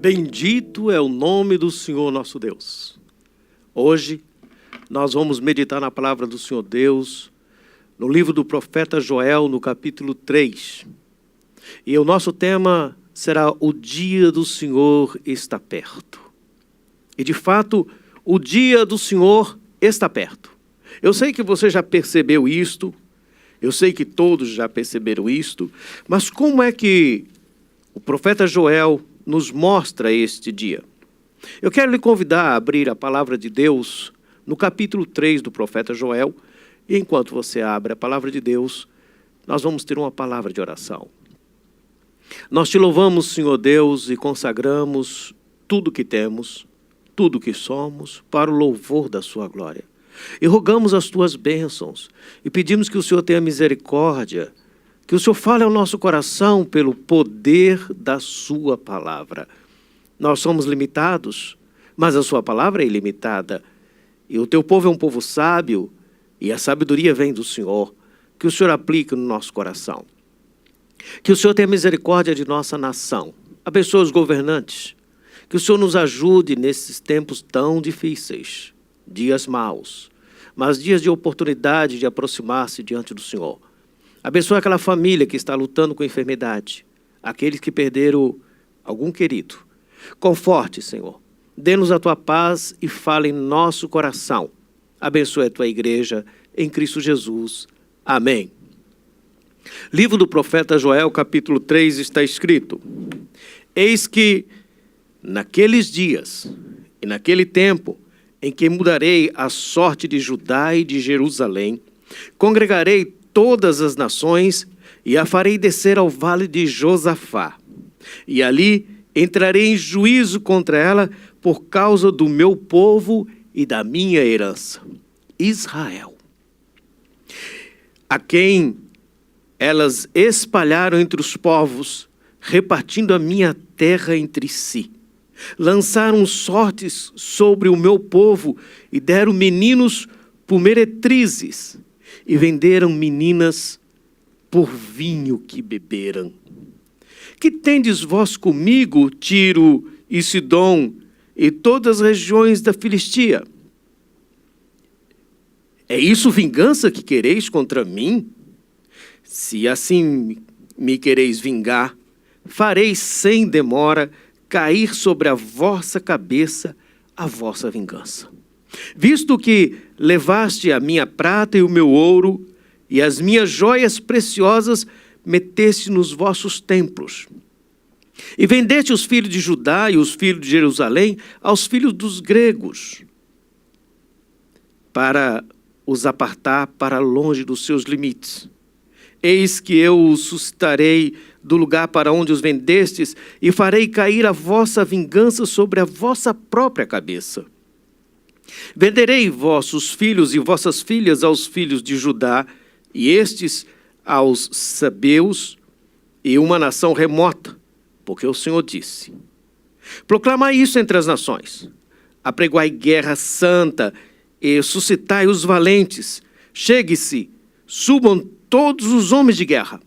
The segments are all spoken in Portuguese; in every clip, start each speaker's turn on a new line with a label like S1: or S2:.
S1: Bendito é o nome do Senhor nosso Deus. Hoje nós vamos meditar na palavra do Senhor Deus, no livro do profeta Joel, no capítulo 3. E o nosso tema será: o dia do Senhor está perto. E de fato, o dia do Senhor está perto. Eu sei que você já percebeu isto, eu sei que todos já perceberam isto, mas como é que o profeta Joel nos mostra este dia? Eu quero lhe convidar a abrir a palavra de Deus no capítulo 3 do profeta Joel, e enquanto você abre a palavra de Deus, nós vamos ter uma palavra de oração. Nós te louvamos, Senhor Deus, e consagramos tudo que temos, tudo que somos, para o louvor da sua glória. E rogamos as tuas bênçãos, e pedimos que o Senhor tenha misericórdia, que o Senhor fale ao nosso coração pelo poder da sua palavra. Nós somos limitados, mas a sua palavra é ilimitada. E o teu povo é um povo sábio, e a sabedoria vem do Senhor. Que o Senhor aplique no nosso coração. Que o Senhor tenha misericórdia de nossa nação. Abençoe os governantes. Que o Senhor nos ajude nesses tempos tão difíceis. Dias maus, mas dias de oportunidade de aproximar-se diante do Senhor. Abençoe aquela família que está lutando com enfermidade, aqueles que perderam algum querido. Conforte, Senhor. Dê-nos a tua paz e fale em nosso coração. Abençoe a tua igreja em Cristo Jesus. Amém. Livro do profeta Joel, capítulo 3, está escrito: eis que naqueles dias e naquele tempo em que mudarei a sorte de Judá e de Jerusalém, congregarei todas as nações e a farei descer ao vale de Josafá. E ali entrarei em juízo contra ela por causa do meu povo e da minha herança, Israel, a quem elas espalharam entre os povos, repartindo a minha terra entre si. Lançaram sortes sobre o meu povo e deram meninos por meretrizes e venderam meninas por vinho que beberam. Que tendes vós comigo, Tiro e Sidom e todas as regiões da Filistia? É isso vingança que quereis contra mim? Se assim me quereis vingar, farei sem demora cair sobre a vossa cabeça a vossa vingança. Visto que levaste a minha prata e o meu ouro, e as minhas joias preciosas meteste nos vossos templos, e vendeste os filhos de Judá e os filhos de Jerusalém aos filhos dos gregos, para os apartar para longe dos seus limites. Eis que eu os suscitarei do lugar para onde os vendestes, e farei cair a vossa vingança sobre a vossa própria cabeça. Venderei vossos filhos e vossas filhas aos filhos de Judá, e estes aos sabeus, e uma nação remota, porque o Senhor disse: proclamai isso entre as nações, apregoai guerra santa, e suscitai os valentes, chegue-se, subam todos os homens de guerra.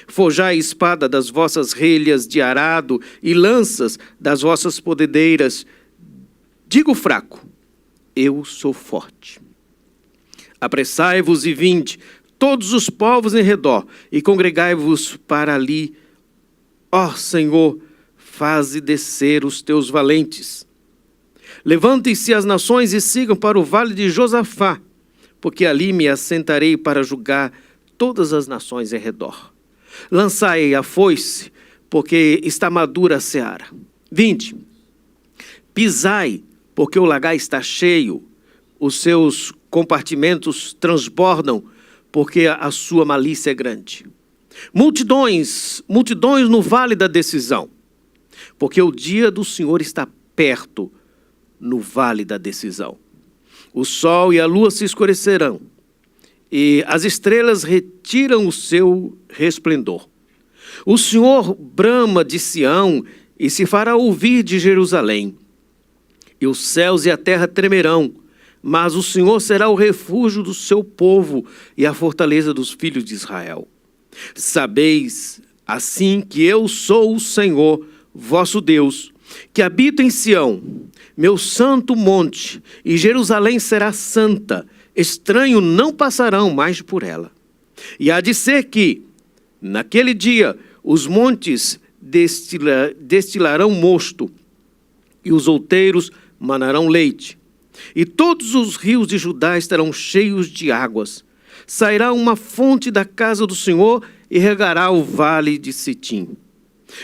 S1: Forjai a espada das vossas relhas de arado e lanças das vossas podedeiras. Digo fraco, eu sou forte. Apressai-vos e vinde, todos os povos em redor, e congregai-vos para ali. Ó Senhor, faze descer os teus valentes. Levantem-se as nações e sigam para o vale de Josafá, porque ali me assentarei para julgar todas as nações em redor. Lançai a foice, porque está madura a seara. Vinde, pisai, porque o lagar está cheio, os seus compartimentos transbordam, porque a sua malícia é grande. Multidões, multidões no vale da decisão, porque o dia do Senhor está perto no vale da decisão. O sol e a lua se escurecerão, e as estrelas retiram o seu resplendor. O Senhor brama de Sião e se fará ouvir de Jerusalém. E os céus e a terra tremerão, mas o Senhor será o refúgio do seu povo e a fortaleza dos filhos de Israel. Sabeis, assim, que eu sou o Senhor, vosso Deus, que habito em Sião, meu santo monte, e Jerusalém será santa, estranho não passarão mais por ela. E há de ser que, naquele dia, os montes destilarão mosto, e os outeiros manarão leite, e todos os rios de Judá estarão cheios de águas. Sairá uma fonte da casa do Senhor e regará o vale de Sitim.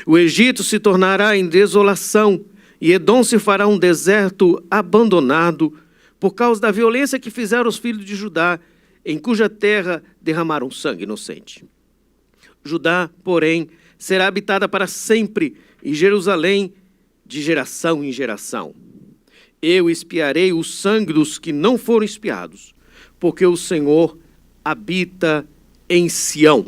S1: O Egito se tornará em desolação, e Edom se fará um deserto abandonado, por causa da violência que fizeram os filhos de Judá, em cuja terra derramaram sangue inocente. Judá, porém, será habitada para sempre, e Jerusalém de geração em geração. Eu espiarei o sangue dos que não foram espiados, porque o Senhor habita em Sião.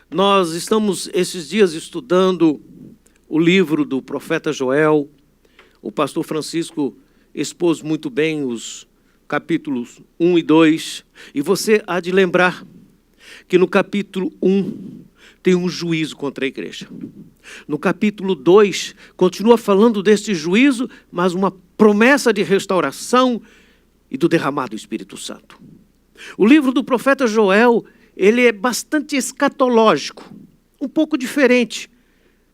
S1: Nós estamos esses dias estudando o livro do profeta Joel. O pastor Francisco expôs muito bem os capítulos 1 e 2. E você há de lembrar que no capítulo 1 tem um juízo contra a igreja. No capítulo 2 continua falando deste juízo, mas uma promessa de restauração e do derramado do Espírito Santo. O livro do profeta Joel, ele é bastante escatológico, um pouco diferente,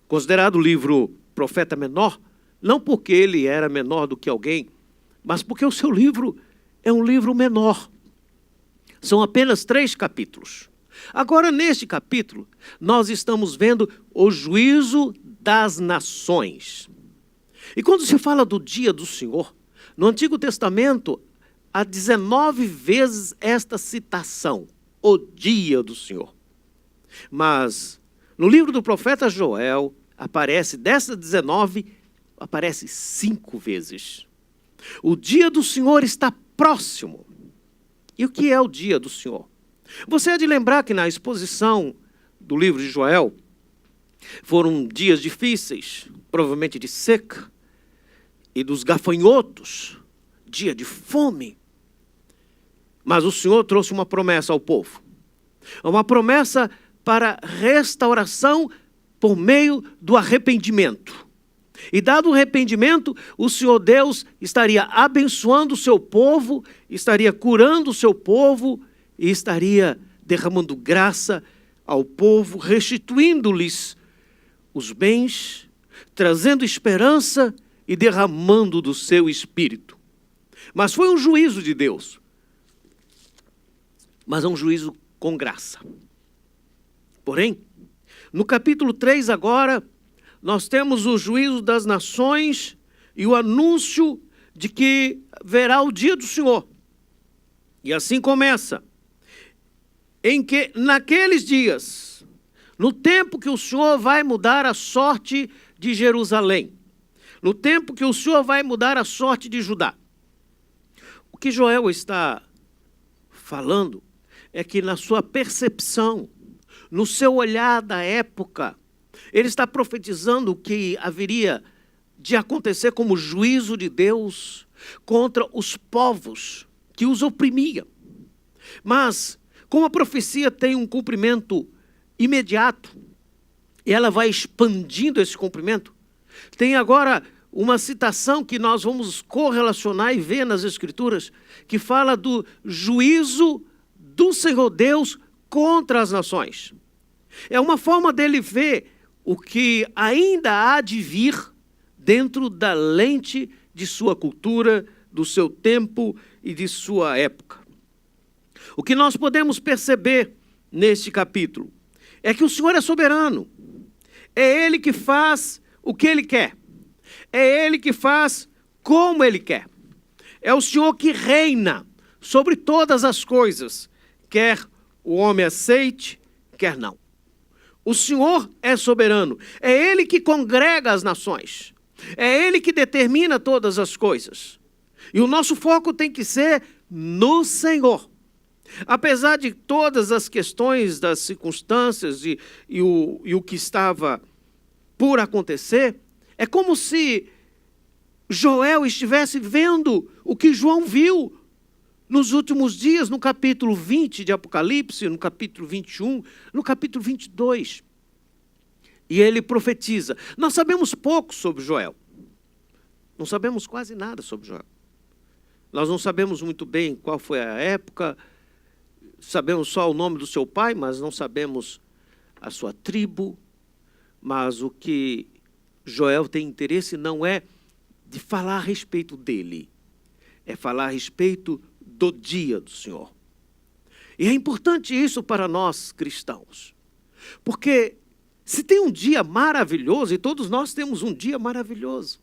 S1: considerado o livro profeta menor, não porque ele era menor do que alguém, mas porque o seu livro é um livro menor. São apenas 3 capítulos. Agora, neste capítulo, nós estamos vendo o juízo das nações. E quando se fala do dia do Senhor, no Antigo Testamento, há 19 vezes esta citação, o dia do Senhor. Mas no livro do profeta Joel, aparece, dessas 19, aparece 5 vezes. O dia do Senhor está próximo. E o que é o dia do Senhor? Você há de lembrar que na exposição do livro de Joel, foram dias difíceis, provavelmente de seca, e dos gafanhotos, dia de fome. Mas o Senhor trouxe uma promessa ao povo. Uma promessa para restauração por meio do arrependimento. E dado o arrependimento, o Senhor Deus estaria abençoando o seu povo, estaria curando o seu povo e estaria derramando graça ao povo, restituindo-lhes os bens, trazendo esperança e derramando do seu espírito. Mas foi um juízo de Deus. Mas é um juízo com graça. Porém, no capítulo 3 agora, nós temos o juízo das nações e o anúncio de que verá o dia do Senhor. E assim começa. Em que, naqueles dias, no tempo que o Senhor vai mudar a sorte de Jerusalém, no tempo que o Senhor vai mudar a sorte de Judá. O que Joel está falando é que na sua percepção, no seu olhar da época, ele está profetizando o que haveria de acontecer como juízo de Deus contra os povos que os oprimiam. Mas, como a profecia tem um cumprimento imediato, e ela vai expandindo esse cumprimento, tem agora uma citação que nós vamos correlacionar e ver nas Escrituras, que fala do juízo do Senhor Deus contra as nações. É uma forma dele ver o que ainda há de vir dentro da lente de sua cultura, do seu tempo e de sua época. O que nós podemos perceber neste capítulo é que o Senhor é soberano. É Ele que faz o que Ele quer. É Ele que faz como Ele quer. É o Senhor que reina sobre todas as coisas, quer o homem aceite, quer não. O Senhor é soberano. É Ele que congrega as nações. É Ele que determina todas as coisas. E o nosso foco tem que ser no Senhor. Apesar de todas as questões das circunstâncias e o que estava por acontecer, é como se Joel estivesse vendo o que João viu nos últimos dias, no capítulo 20 de Apocalipse, no capítulo 21, no capítulo 22. e ele profetiza. Nós sabemos pouco sobre Joel. Não sabemos quase nada sobre Joel. Nós não sabemos muito bem qual foi a época, sabemos só o nome do seu pai, mas não sabemos a sua tribo. Mas o que Joel tem interesse não é de falar a respeito dele, é falar a respeito do dia do Senhor. E é importante isso para nós cristãos, porque se tem um dia maravilhoso, e todos nós temos um dia maravilhoso,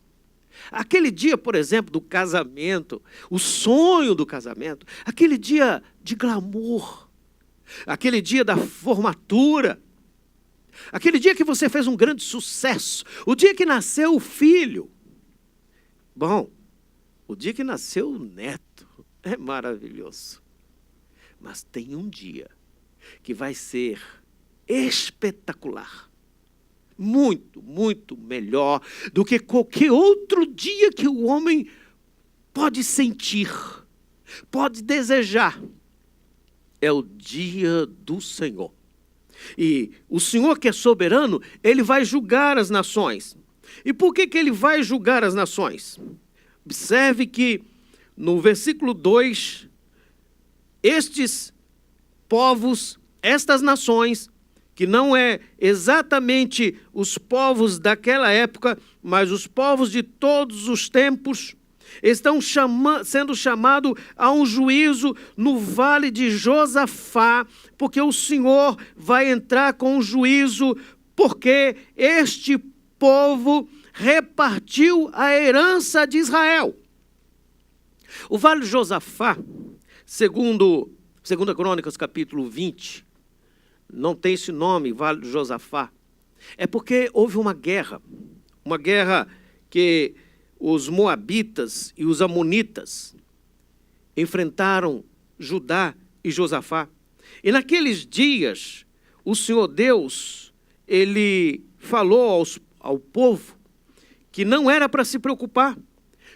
S1: aquele dia, por exemplo, do casamento, o sonho do casamento, aquele dia de glamour, aquele dia da formatura, aquele dia que você fez um grande sucesso, o dia que nasceu o filho. Bom, o dia que nasceu o neto é maravilhoso. Mas tem um dia que vai ser espetacular. Muito, muito melhor do que qualquer outro dia que o homem pode sentir, pode desejar. É o dia do Senhor. E o Senhor, que é soberano, ele vai julgar as nações. E por que ele vai julgar as nações? Observe que no versículo 2, estes povos, estas nações, que não é exatamente os povos daquela época, mas os povos de todos os tempos, estão sendo chamados a um juízo no vale de Josafá, porque o Senhor vai entrar com um juízo, porque este povo repartiu a herança de Israel. O vale de Josafá, segundo 2 Crônicas, capítulo 20, não tem esse nome, vale de Josafá. É porque houve uma guerra que os moabitas e os amonitas enfrentaram Judá e Josafá. E naqueles dias, o Senhor Deus, ele falou ao povo que não era para se preocupar,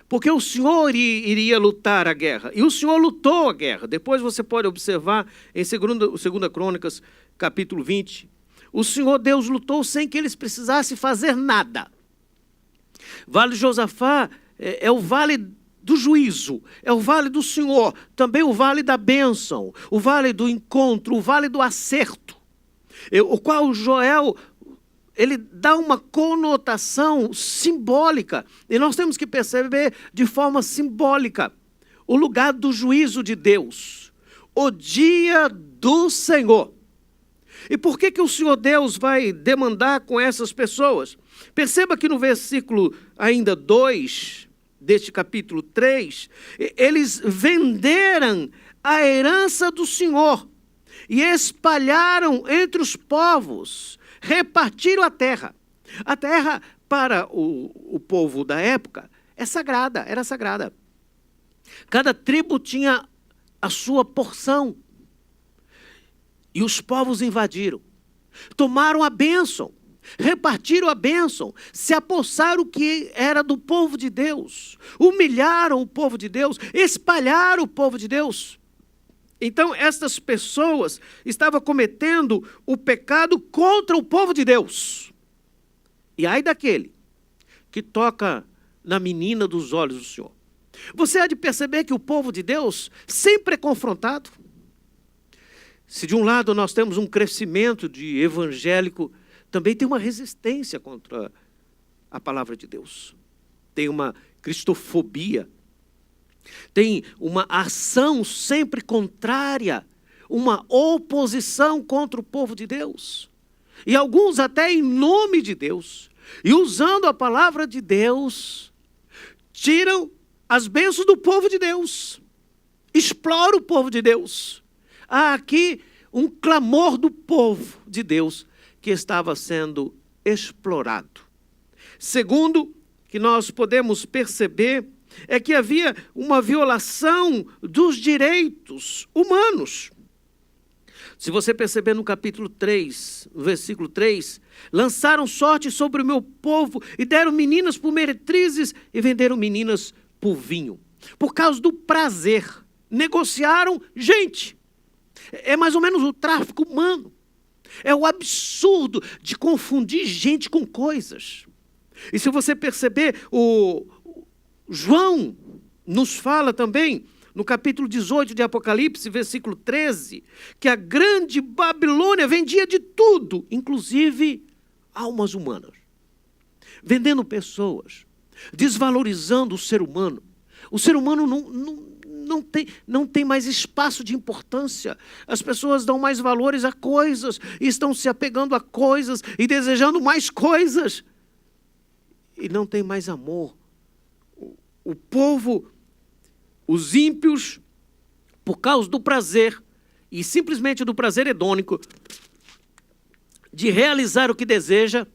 S1: porque o Senhor iria lutar a guerra. E o Senhor lutou a guerra. Depois você pode observar em 2 Crônicas, capítulo 20. O Senhor Deus lutou sem que eles precisassem fazer nada. Vale de Josafá é o vale do juízo, é o vale do Senhor, também o vale da bênção, o vale do encontro, o vale do acerto, o qual Joel, ele dá uma conotação simbólica, e nós temos que perceber de forma simbólica o lugar do juízo de Deus, o dia do Senhor. E por que o Senhor Deus vai demandar com essas pessoas? Perceba que no versículo ainda 2, deste capítulo 3, eles venderam a herança do Senhor e espalharam entre os povos, repartiram a terra. A terra, para o povo da época, é sagrada, era sagrada. Cada tribo tinha a sua porção. E os povos invadiram, tomaram a bênção, repartiram a bênção, se apossaram o que era do povo de Deus, humilharam o povo de Deus, espalharam o povo de Deus. Então, estas pessoas estavam cometendo o pecado contra o povo de Deus. E ai daquele que toca na menina dos olhos do Senhor. Você há de perceber que o povo de Deus sempre é confrontado. Se de um lado nós temos um crescimento de evangélico, também tem uma resistência contra a palavra de Deus. Tem uma cristofobia. Tem uma ação sempre contrária, uma oposição contra o povo de Deus. E alguns até em nome de Deus, e usando a palavra de Deus, tiram as bênçãos do povo de Deus, exploram o povo de Deus. Há aqui um clamor do povo de Deus que estava sendo explorado. Segundo, que nós podemos perceber, é que havia uma violação dos direitos humanos. Se você perceber no capítulo 3, no versículo 3, lançaram sorte sobre o meu povo e deram meninas por meretrizes e venderam meninas por vinho. Por causa do prazer, negociaram gente. É mais ou menos o tráfico humano. É o absurdo de confundir gente com coisas. E se você perceber, o João nos fala também, no capítulo 18 de Apocalipse, versículo 13, que a grande Babilônia vendia de tudo, inclusive almas humanas, vendendo pessoas, desvalorizando o ser humano. O ser humano não tem mais espaço de importância. As pessoas dão mais valores a coisas, e estão se apegando a coisas e desejando mais coisas. E não tem mais amor. O povo, os ímpios, por causa do prazer, e simplesmente do prazer hedônico, de realizar o que deseja,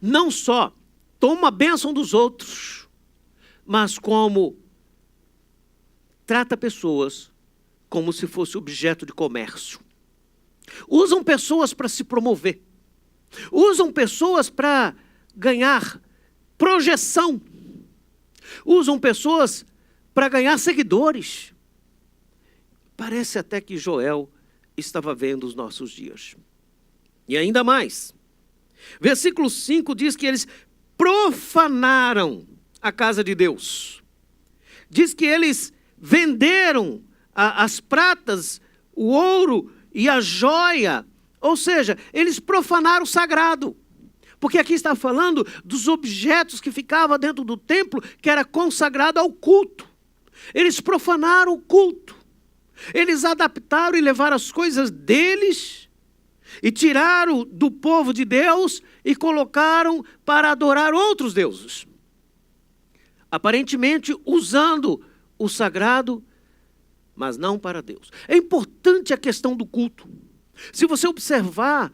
S1: não só toma a bênção dos outros, mas como trata pessoas como se fosse objeto de comércio. Usam pessoas para se promover. Usam pessoas para ganhar projeção. Usam pessoas para ganhar seguidores. Parece até que Joel estava vendo os nossos dias. E ainda mais. Versículo 5 diz que eles profanaram a casa de Deus. Diz que eles venderam as pratas, o ouro e a joia. Ou seja, eles profanaram o sagrado. Porque aqui está falando dos objetos que ficavam dentro do templo, que era consagrado ao culto. Eles profanaram o culto. Eles adaptaram e levaram as coisas deles e tiraram do povo de Deus e colocaram para adorar outros deuses. Aparentemente usando o sagrado, mas não para Deus. É importante a questão do culto. Se você observar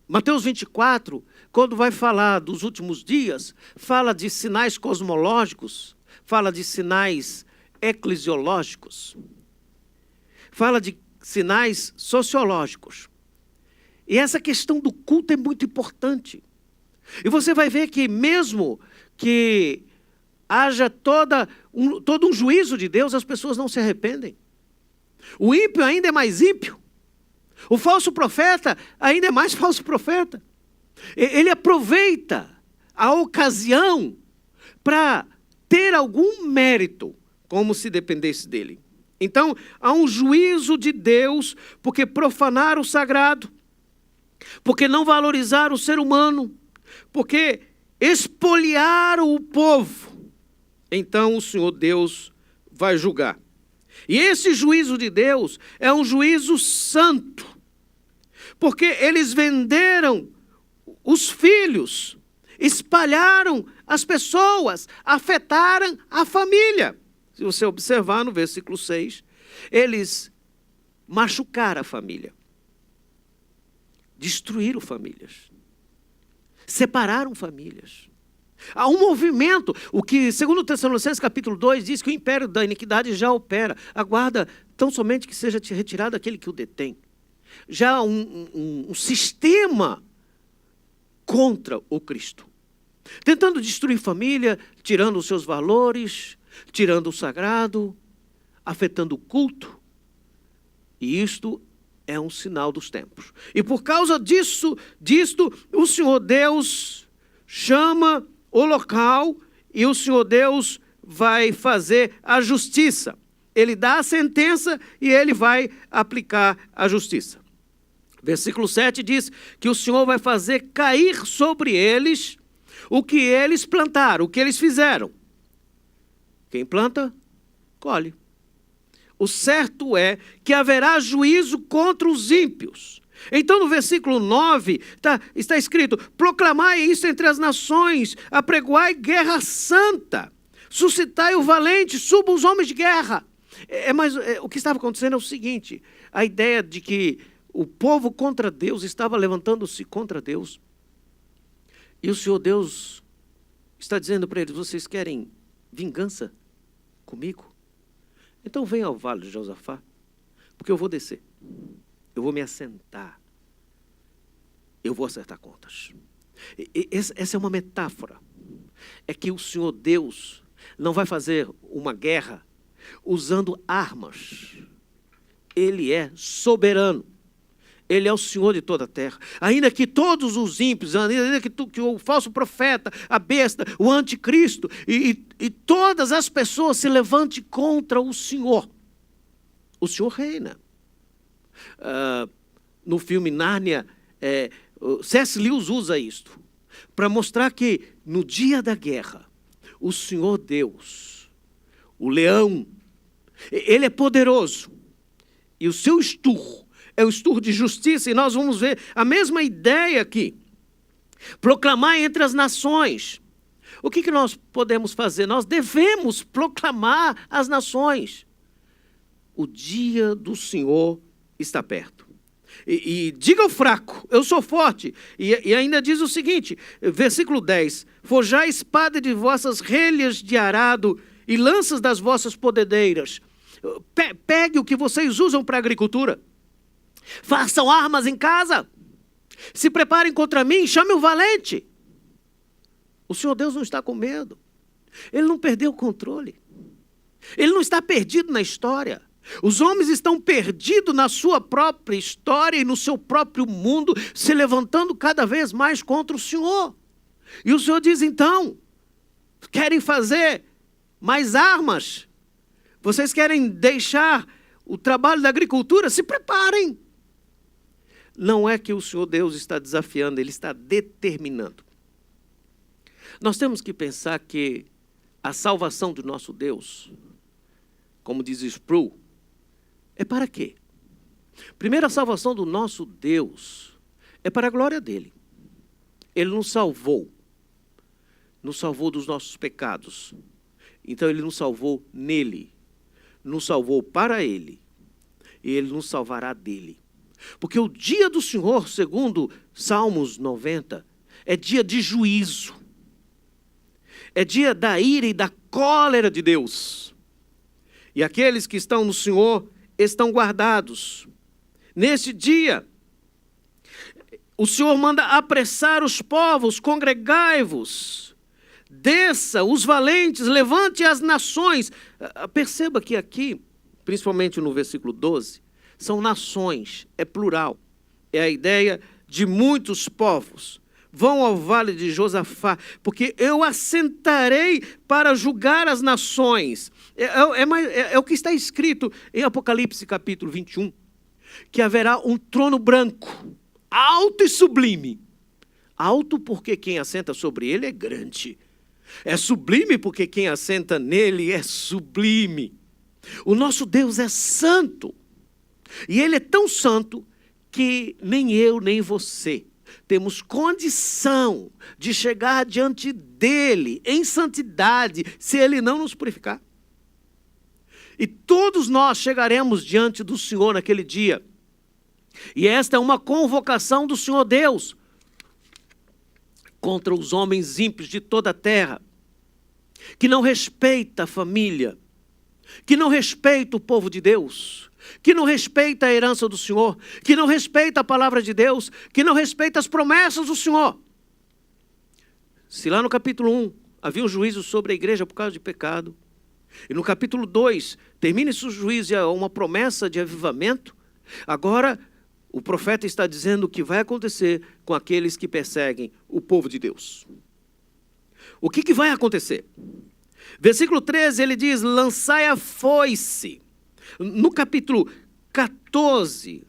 S1: Mateus 24, quando vai falar dos últimos dias, fala de sinais cosmológicos, fala de sinais eclesiológicos, fala de sinais sociológicos. E essa questão do culto é muito importante. E você vai ver que mesmo que haja todo um juízo de Deus, as pessoas não se arrependem. O ímpio ainda é mais ímpio. O falso profeta ainda é mais falso profeta. Ele aproveita a ocasião para ter algum mérito, como se dependesse dele. Então, há um juízo de Deus, porque profanaram o sagrado, porque não valorizaram o ser humano, porque expoliaram o povo. Então, o Senhor Deus vai julgar. E esse juízo de Deus é um juízo santo, porque eles venderam os filhos, espalharam as pessoas, afetaram a família. Se você observar no versículo 6, eles machucaram a família, destruíram famílias, separaram famílias. Há um movimento, o que, segundo Tessalonicenses capítulo 2, diz que o império da iniquidade já opera. Aguarda tão somente que seja retirado aquele que o detém. Já há um sistema contra o Cristo, tentando destruir família, tirando os seus valores, tirando o sagrado, afetando o culto. E isto é um sinal dos tempos. E por causa disto, o Senhor Deus chama o local e o Senhor Deus vai fazer a justiça. Ele dá a sentença e ele vai aplicar a justiça. Versículo 7 diz que o Senhor vai fazer cair sobre eles o que eles plantaram, o que eles fizeram. Quem planta, colhe. O certo é que haverá juízo contra os ímpios. Então, no versículo 9, está escrito: proclamai isso entre as nações, apregoai guerra santa, suscitai o valente, subam os homens de guerra. Mas o que estava acontecendo é o seguinte: a ideia de que o povo contra Deus estava levantando-se contra Deus. E o Senhor Deus está dizendo para eles: vocês querem vingança comigo? Então venham ao vale de Josafá, porque eu vou descer. Eu vou me assentar. Eu vou acertar contas. Essa é uma metáfora. É que o Senhor Deus não vai fazer uma guerra usando armas. Ele é soberano. Ele é o Senhor de toda a terra. Ainda que todos os ímpios, ainda que o falso profeta, a besta, o anticristo e todas as pessoas se levantem contra o Senhor reina. No filme Nárnia, C.S. Lewis usa isto para mostrar que no dia da guerra, o Senhor Deus, o leão, ele é poderoso. E o seu esturro é o esturro de justiça. E nós vamos ver a mesma ideia aqui. Proclamar entre as nações. O que nós podemos fazer? Nós devemos proclamar às nações. O dia do Senhor está perto. E diga ao fraco, eu sou forte. E ainda diz o seguinte, versículo 10. Forjai a espada de vossas relhas de arado e lanças das vossas podedeiras. Pegue o que vocês usam para a agricultura. Façam armas em casa. Se preparem contra mim, chame o valente. O Senhor Deus não está com medo. Ele não perdeu o controle. Ele não está perdido na história. Os homens estão perdidos na sua própria história e no seu próprio mundo, se levantando cada vez mais contra o Senhor. E o Senhor diz, então, querem fazer mais armas? Vocês querem deixar o trabalho da agricultura? Se preparem. Não é que o Senhor Deus está desafiando, Ele está determinando. Nós temos que pensar que a salvação do nosso Deus, como diz Sproul, é para quê? Primeiro, a salvação do nosso Deus é para a glória dEle. Ele nos salvou dos nossos pecados. Então, Ele nos salvou nele, nos salvou para Ele, e Ele nos salvará dele. Porque o dia do Senhor, segundo Salmos 90, é dia de juízo. É dia da ira e da cólera de Deus. E aqueles que estão no Senhor estão guardados. Nesse dia, o Senhor manda apressar os povos, congregai-vos. Desça os valentes, levante as nações. Perceba que aqui, principalmente no versículo 12, são nações, é plural. É a ideia de muitos povos. Vão ao vale de Josafá, porque eu assentarei para julgar as nações. É o que está escrito em Apocalipse capítulo 21, que haverá um trono branco, alto e sublime. Alto porque quem assenta sobre ele é grande. É sublime porque quem assenta nele é sublime. O nosso Deus é santo. E Ele é tão santo que nem eu, nem você temos condição de chegar diante dEle em santidade, se Ele não nos purificar. E todos nós chegaremos diante do Senhor naquele dia. E esta é uma convocação do Senhor Deus contra os homens ímpios de toda a terra, que não respeita a família, que não respeita o povo de Deus, que não respeita a herança do Senhor, que não respeita a palavra de Deus, que não respeita as promessas do Senhor. Se lá no capítulo 1 havia um juízo sobre a igreja por causa de pecado, e no capítulo 2 termina esse juízo e há uma promessa de avivamento, agora o profeta está dizendo o que vai acontecer com aqueles que perseguem o povo de Deus. O que vai acontecer? Versículo 13 ele diz, lançai a foice. No capítulo 14,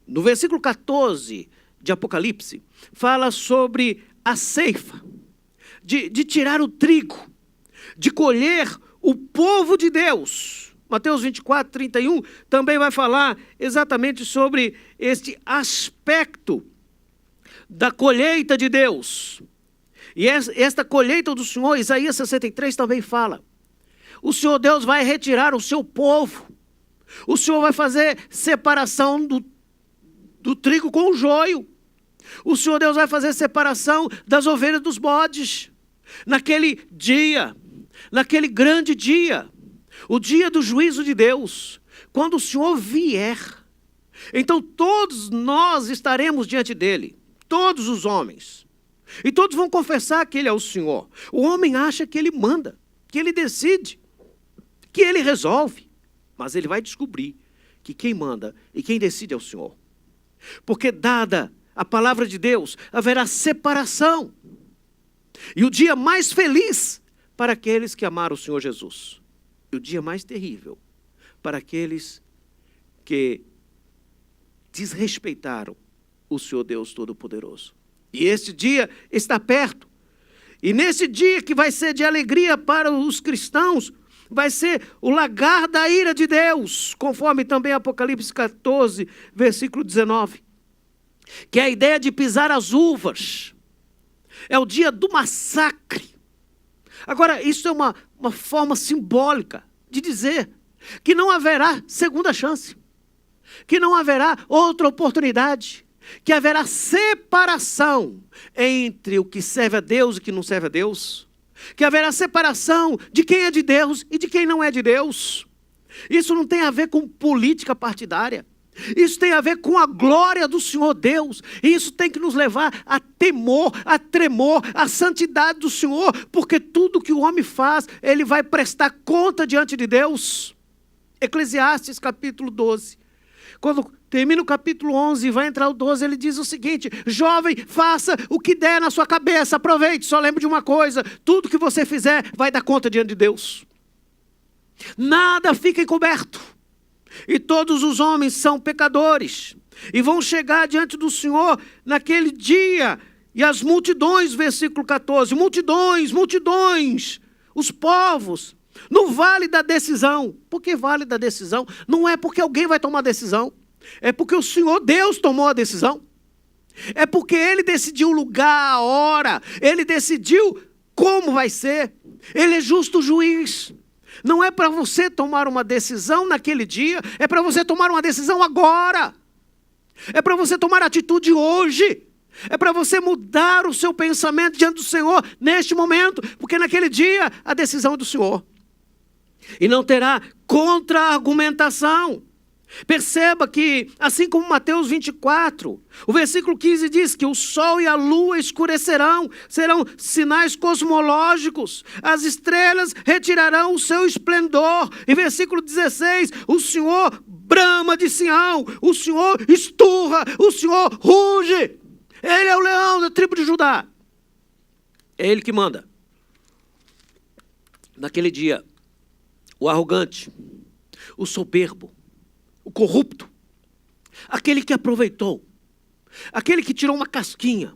S1: no versículo 14 de Apocalipse, fala sobre a ceifa, de tirar o trigo, de colher o povo de Deus. Mateus 24, 31 também vai falar exatamente sobre este aspecto da colheita de Deus. E esta colheita do Senhor, Isaías 63 também fala. O Senhor Deus vai retirar o seu povo. O Senhor vai fazer separação do trigo com o joio. O Senhor Deus vai fazer separação das ovelhas dos bodes. Naquele dia, naquele grande dia, o dia do juízo de Deus, quando o Senhor vier, então todos nós estaremos diante dele, todos os homens. E todos vão confessar que ele é o Senhor. O homem acha que ele manda, que ele decide, que ele resolve. Mas ele vai descobrir que quem manda e quem decide é o Senhor. Porque dada a palavra de Deus, haverá separação. E o dia mais feliz para aqueles que amaram o Senhor Jesus. E o dia mais terrível para aqueles que desrespeitaram o Senhor Deus Todo-Poderoso. E esse dia está perto. E nesse dia que vai ser de alegria para os cristãos, vai ser o lagar da ira de Deus, conforme também Apocalipse 14, versículo 19. Que é a ideia de pisar as uvas. É o dia do massacre. Agora, isso é uma forma simbólica de dizer que não haverá segunda chance. Que não haverá outra oportunidade. Que haverá separação entre o que serve a Deus e o que não serve a Deus. Que haverá separação de quem é de Deus e de quem não é de Deus. Isso não tem a ver com política partidária. Isso tem a ver com a glória do Senhor Deus. E isso tem que nos levar a temor, a tremor, a santidade do Senhor. Porque tudo que o homem faz, ele vai prestar conta diante de Deus. Eclesiastes capítulo 12. Quando termina o capítulo 11 e vai entrar o 12, ele diz o seguinte: jovem, faça o que der na sua cabeça, aproveite, só lembre de uma coisa: tudo que você fizer vai dar conta diante de Deus. Nada fica encoberto. E todos os homens são pecadores. E vão chegar diante do Senhor naquele dia. E as multidões, versículo 14, multidões, os povos, no vale da decisão. Por que vale da decisão? Não é porque alguém vai tomar decisão. É porque o Senhor Deus tomou a decisão. É porque Ele decidiu o lugar, a hora. Ele decidiu como vai ser. Ele é justo juiz. Não é para você tomar uma decisão naquele dia. É para você tomar uma decisão agora. É para você tomar atitude hoje. É para você mudar o seu pensamento diante do Senhor neste momento. Porque naquele dia a decisão é do Senhor. E não terá contra-argumentação. Perceba que, assim como Mateus 24, o versículo 15 diz que o sol e a lua escurecerão, serão sinais cosmológicos, as estrelas retirarão o seu esplendor. E versículo 16, o Senhor brama de Sião, o Senhor esturra, o Senhor ruge. Ele é o leão da tribo de Judá. É Ele que manda. Naquele dia, o arrogante, o soberbo, o corrupto, aquele que aproveitou, aquele que tirou uma casquinha,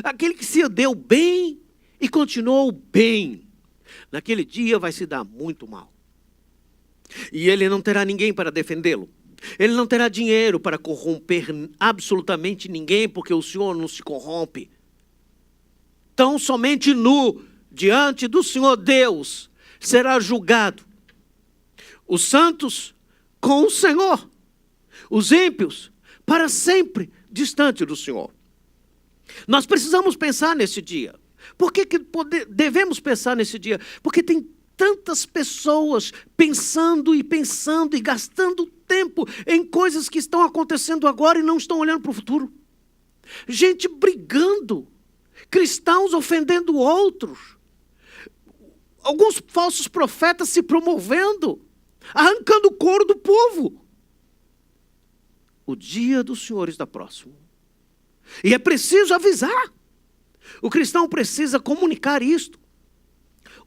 S1: aquele que se deu bem e continuou bem, naquele dia vai se dar muito mal. E ele não terá ninguém para defendê-lo. Ele não terá dinheiro para corromper absolutamente ninguém, porque o Senhor não se corrompe. Tão somente nu, diante do Senhor Deus, será julgado. Os santos com o Senhor, os ímpios para sempre distante do Senhor. Nós precisamos pensar nesse dia. Por que devemos pensar nesse dia? Porque tem tantas pessoas pensando e gastando tempo em coisas que estão acontecendo agora e não estão olhando para o futuro. Gente brigando, cristãos ofendendo outros, alguns falsos profetas se promovendo, arrancando o couro do povo. O dia do Senhor está próximo. E é preciso avisar. O cristão precisa comunicar isto.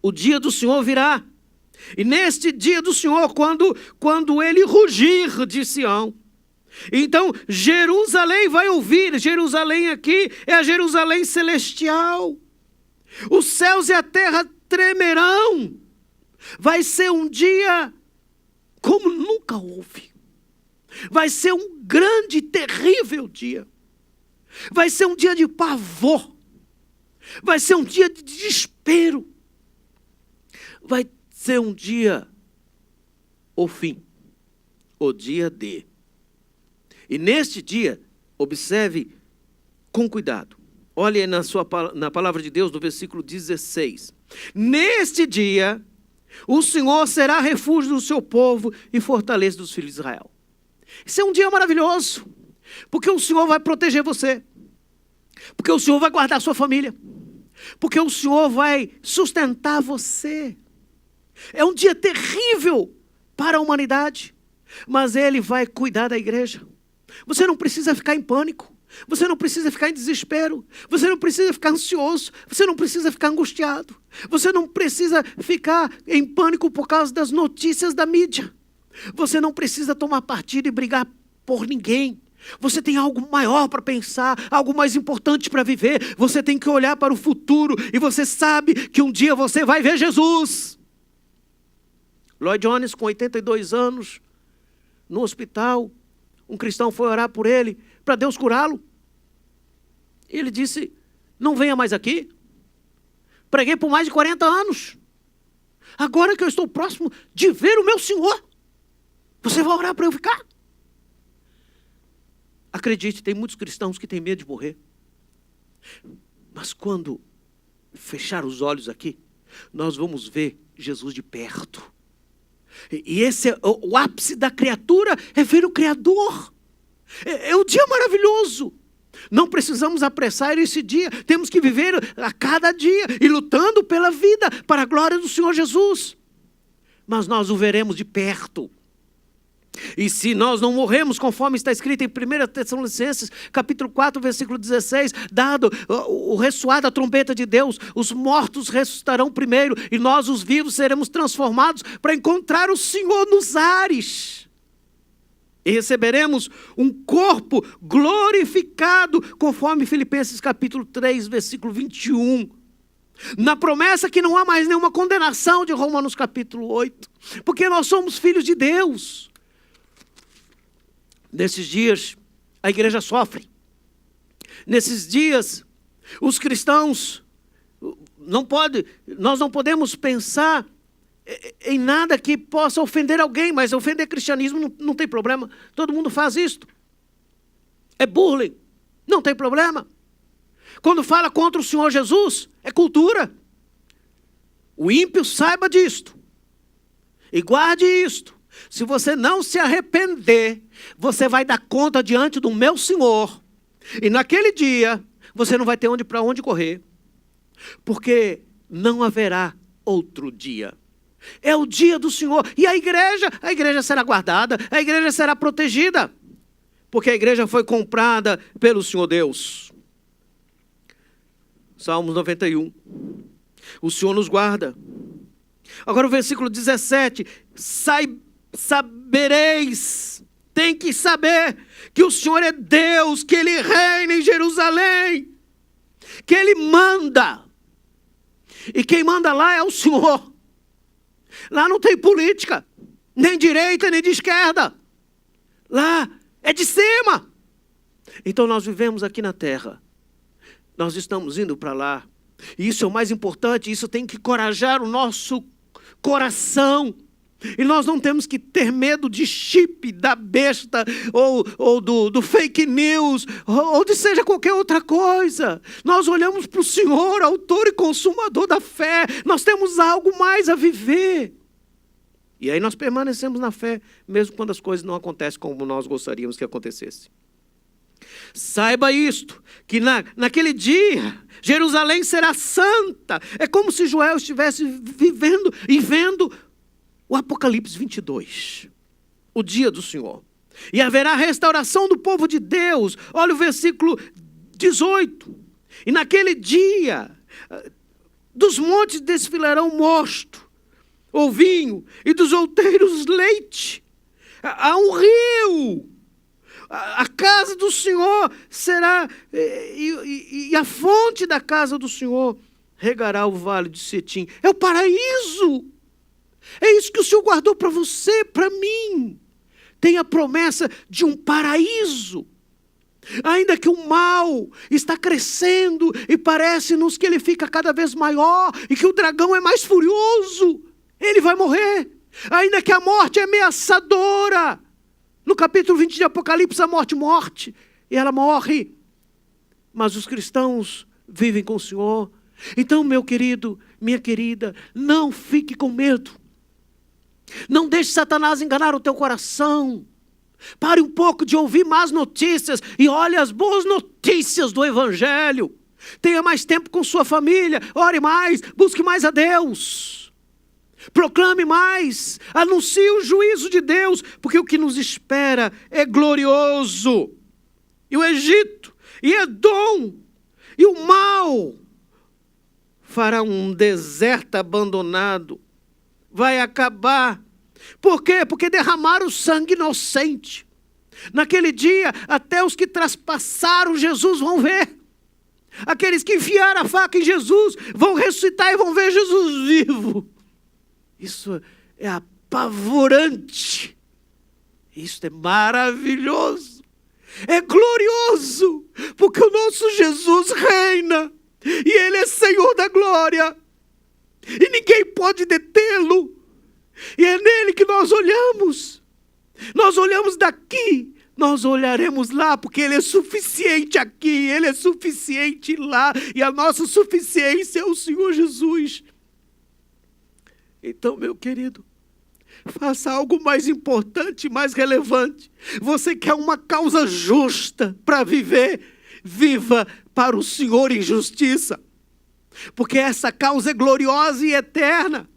S1: O dia do Senhor virá. E neste dia do Senhor, quando ele rugir de Sião, então Jerusalém vai ouvir. Jerusalém aqui é a Jerusalém celestial. Os céus e a terra tremerão. Vai ser um dia como nunca houve. Vai ser um grande e terrível dia. Vai ser um dia de pavor. Vai ser um dia de desespero. Vai ser um dia, o fim, o dia D. E neste dia, observe com cuidado. Olhe aí na palavra de Deus, no versículo 16. Neste dia, o Senhor será refúgio do seu povo e fortaleza dos filhos de Israel. Isso é um dia maravilhoso, porque o Senhor vai proteger você, porque o Senhor vai guardar a sua família, porque o Senhor vai sustentar você. É um dia terrível para a humanidade, mas Ele vai cuidar da igreja. Você não precisa ficar em pânico. Você não precisa ficar em desespero. Você não precisa ficar ansioso. Você não precisa ficar angustiado. Você não precisa ficar em pânico por causa das notícias da mídia. Você não precisa tomar partido e brigar por ninguém. Você tem algo maior para pensar, algo mais importante para viver. Você tem que olhar para o futuro e você sabe que um dia você vai ver Jesus. Lloyd Jones, com 82 anos, no hospital, um cristão foi orar por ele, para Deus curá-lo. Ele disse, não venha mais aqui. Preguei por mais de 40 anos. Agora que eu estou próximo de ver o meu Senhor, você vai orar para eu ficar? Acredite, tem muitos cristãos que têm medo de morrer. Mas quando fechar os olhos aqui, nós vamos ver Jesus de perto. E esse é o ápice da criatura, é ver o Criador. É um dia maravilhoso. Não precisamos apressar esse dia. Temos que viver a cada dia e lutando pela vida para a glória do Senhor Jesus. Mas nós o veremos de perto. E se nós não morremos, conforme está escrito em 1 Tessalonicenses, capítulo 4, versículo 16, dado o ressoar da trombeta de Deus, os mortos ressuscitarão primeiro, e nós, os vivos, seremos transformados para encontrar o Senhor nos ares. E receberemos um corpo glorificado, conforme Filipenses capítulo 3, versículo 21. Na promessa que não há mais nenhuma condenação de Romanos capítulo 8, porque nós somos filhos de Deus. Nesses dias, a igreja sofre. Nesses dias, os cristãos, nós não podemos pensar em nada que possa ofender alguém, mas ofender cristianismo não tem problema. Todo mundo faz isto. É bullying, não tem problema. Quando fala contra o Senhor Jesus, é cultura. O ímpio saiba disto. E guarde isto. Se você não se arrepender, você vai dar conta diante do meu Senhor. E naquele dia, você não vai ter para onde correr. Porque não haverá outro dia. É o dia do Senhor. E a igreja será guardada, a igreja será protegida. Porque a igreja foi comprada pelo Senhor Deus. Salmos 91. O Senhor nos guarda. Agora o versículo 17. Sabereis, tem que saber que o Senhor é Deus, que Ele reina em Jerusalém, que Ele manda. E quem manda lá é o Senhor. Lá não tem política, nem direita, nem de esquerda. Lá é de cima. Então nós vivemos aqui na terra. Nós estamos indo para lá. E isso é o mais importante, isso tem que encorajar o nosso coração. E nós não temos que ter medo de chip, da besta, ou do fake news, ou de seja qualquer outra coisa. Nós olhamos para o Senhor, autor e consumador da fé. Nós temos algo mais a viver. E aí nós permanecemos na fé, mesmo quando as coisas não acontecem como nós gostaríamos que acontecesse. Saiba isto, que naquele dia, Jerusalém será santa. É como se Joel estivesse vivendo e vendo o Apocalipse 22, o dia do Senhor. E haverá restauração do povo de Deus. Olha o versículo 18. E naquele dia, dos montes desfilarão mosto, ou vinho, e dos outeiros leite. Há um rio. A casa do Senhor será, e a fonte da casa do Senhor regará o vale de Cetim. É o paraíso. É isso que o Senhor guardou para você, para mim. Tem a promessa de um paraíso. Ainda que o mal está crescendo e parece-nos que ele fica cada vez maior e que o dragão é mais furioso, ele vai morrer. Ainda que a morte é ameaçadora. No capítulo 20 de Apocalipse, a morte morre e ela morre. Mas os cristãos vivem com o Senhor. Então, meu querido, minha querida, não fique com medo. Não deixe Satanás enganar o teu coração. Pare um pouco de ouvir más notícias e olhe as boas notícias do Evangelho. Tenha mais tempo com sua família, ore mais, busque mais a Deus. Proclame mais, anuncie o juízo de Deus, porque o que nos espera é glorioso. E o Egito, e Edom, e o mal fará um deserto abandonado, vai acabar. Por quê? Porque derramaram sangue inocente. Naquele dia, até os que traspassaram Jesus vão ver. Aqueles que enfiaram a faca em Jesus vão ressuscitar e vão ver Jesus vivo. Isso é apavorante. Isso é maravilhoso. É glorioso, porque o nosso Jesus reina. E Ele é Senhor da glória. E ninguém pode detê-lo. E é nele que nós olhamos. Nós olhamos daqui, nós olharemos lá, porque Ele é suficiente aqui, Ele é suficiente lá. E a nossa suficiência é o Senhor Jesus. Então, meu querido, faça algo mais importante, mais relevante. Você quer uma causa justa para viver? Viva para o Senhor em justiça. Porque essa causa é gloriosa e eterna.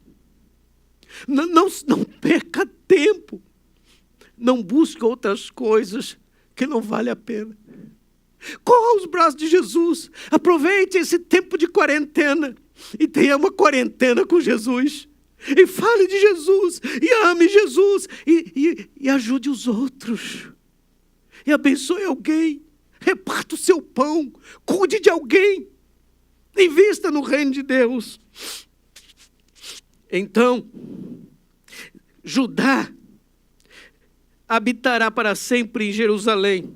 S1: Não perca tempo. Não busque outras coisas que não vale a pena. Corra aos braços de Jesus. Aproveite esse tempo de quarentena e tenha uma quarentena com Jesus. E fale de Jesus, e ame Jesus, e ajude os outros. E abençoe alguém. Reparta o seu pão. Cuide de alguém. Invista no reino de Deus. Então, Judá habitará para sempre em Jerusalém,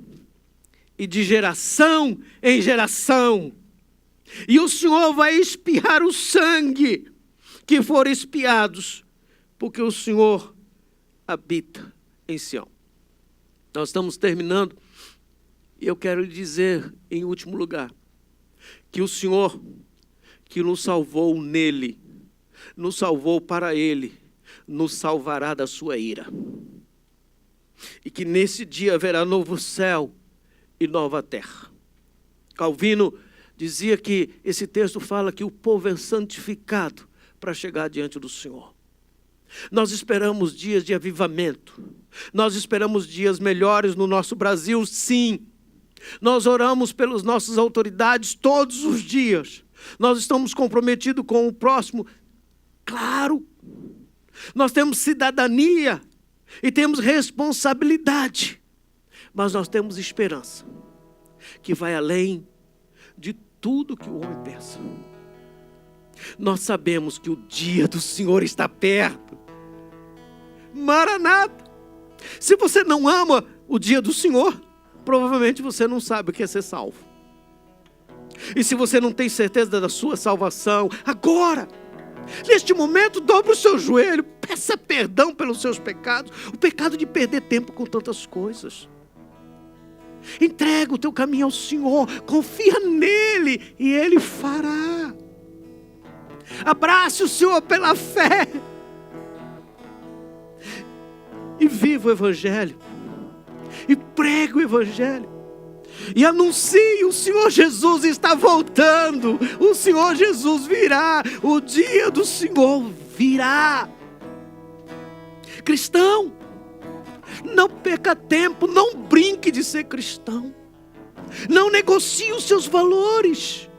S1: e de geração em geração. E o Senhor vai expiar o sangue que foram expiados, porque o Senhor habita em Sião. Nós estamos terminando, e eu quero lhe dizer, em último lugar, que o Senhor, que nos salvou nele, nos salvou para Ele, nos salvará da sua ira. E que nesse dia haverá novo céu e nova terra. Calvino dizia que esse texto fala que o povo é santificado para chegar diante do Senhor. Nós esperamos dias de avivamento. Nós esperamos dias melhores no nosso Brasil, sim. Nós oramos pelas nossas autoridades todos os dias. Nós estamos comprometidos com o próximo, claro. Nós temos cidadania e temos responsabilidade. Mas nós temos esperança, que vai além de tudo que o homem pensa. Nós sabemos que o dia do Senhor está perto. Maranata. Se você não ama o dia do Senhor, provavelmente você não sabe o que é ser salvo. E se você não tem certeza da sua salvação, agora, neste momento, dobre o seu joelho, peça perdão pelos seus pecados, o pecado de perder tempo com tantas coisas. Entrega o teu caminho ao Senhor, confia nele e Ele fará. Abrace o Senhor pela fé e viva o Evangelho, e pregue o Evangelho, e anuncie: o Senhor Jesus está voltando, o Senhor Jesus virá, o dia do Senhor virá. Cristão, não perca tempo, não brinque de ser cristão, não negocie os seus valores,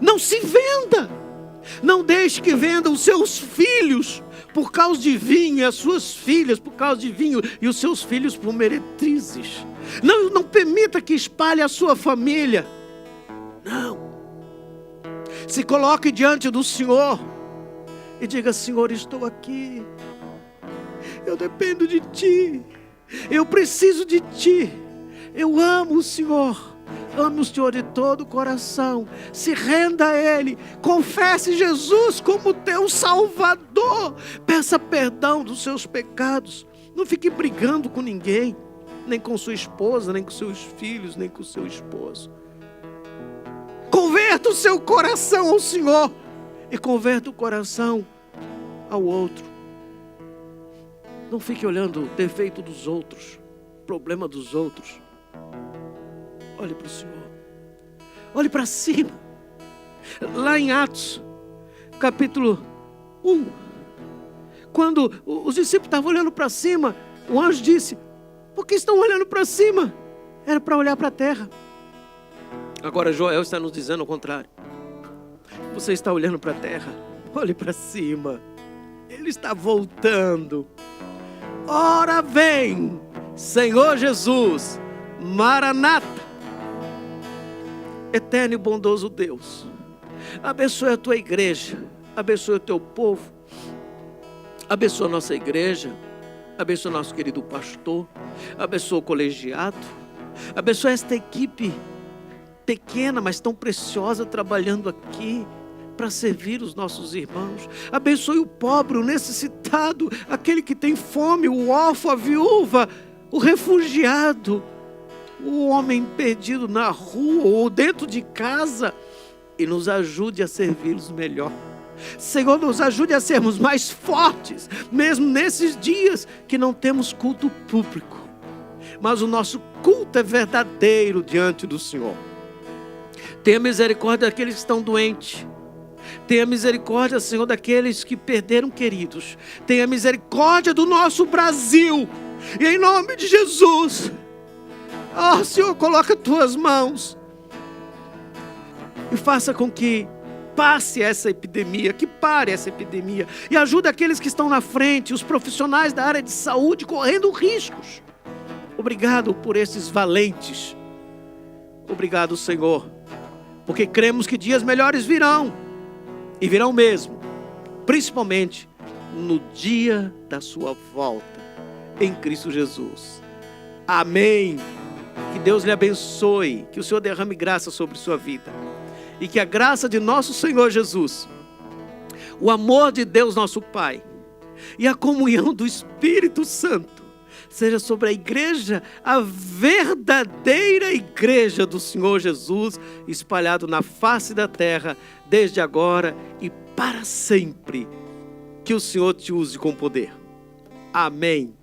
S1: não se venda, não deixe que vendam os seus filhos por causa de vinho, e as suas filhas por causa de vinho, e os seus filhos por meretrizes. Não permita que espalhe a sua família. Não. Se coloque diante do Senhor e diga: Senhor, estou aqui. Eu dependo de Ti. Eu preciso de Ti. Eu amo o Senhor. Ame o Senhor de todo o coração. Se renda a Ele. Confesse Jesus como teu Salvador. Peça perdão dos seus pecados. Não fique brigando com ninguém, nem com sua esposa, nem com seus filhos, nem com seu esposo. Converta o seu coração ao Senhor e converta o coração ao outro. Não fique olhando o defeito dos outros, o problema dos outros. Olhe para o Senhor. Olhe para cima. Lá em Atos, capítulo 1, quando os discípulos estavam olhando para cima, o anjo disse: por que estão olhando para cima? Era para olhar para a terra. Agora Joel está nos dizendo o contrário. Você está olhando para a terra, olhe para cima. Ele está voltando. Ora vem, Senhor Jesus, Maranata. Eterno e bondoso Deus, abençoe a tua igreja, abençoe o teu povo, abençoe a nossa igreja, abençoe o nosso querido pastor, abençoe o colegiado, abençoe esta equipe pequena, mas tão preciosa, trabalhando aqui para servir os nossos irmãos. Abençoe o pobre, o necessitado, aquele que tem fome, o órfão, a viúva, o refugiado, o homem perdido na rua ou dentro de casa, e nos ajude a servi-los melhor. Senhor, nos ajude a sermos mais fortes, mesmo nesses dias que não temos culto público, mas o nosso culto é verdadeiro diante do Senhor. Tenha misericórdia daqueles que estão doentes. Tenha misericórdia, Senhor, daqueles que perderam queridos. Tenha misericórdia do nosso Brasil. E em nome de Jesus, Senhor, coloca as tuas mãos e faça com que passe essa epidemia, que pare essa epidemia. E ajude aqueles que estão na frente, os profissionais da área de saúde, correndo riscos. Obrigado por esses valentes. Obrigado, Senhor, porque cremos que dias melhores virão. E virão mesmo, principalmente no dia da sua volta, em Cristo Jesus. Amém. Que Deus lhe abençoe, que o Senhor derrame graça sobre sua vida. E que a graça de nosso Senhor Jesus, o amor de Deus nosso Pai e a comunhão do Espírito Santo seja sobre a igreja, a verdadeira igreja do Senhor Jesus, espalhado na face da terra, desde agora e para sempre. Que o Senhor te use com poder. Amém.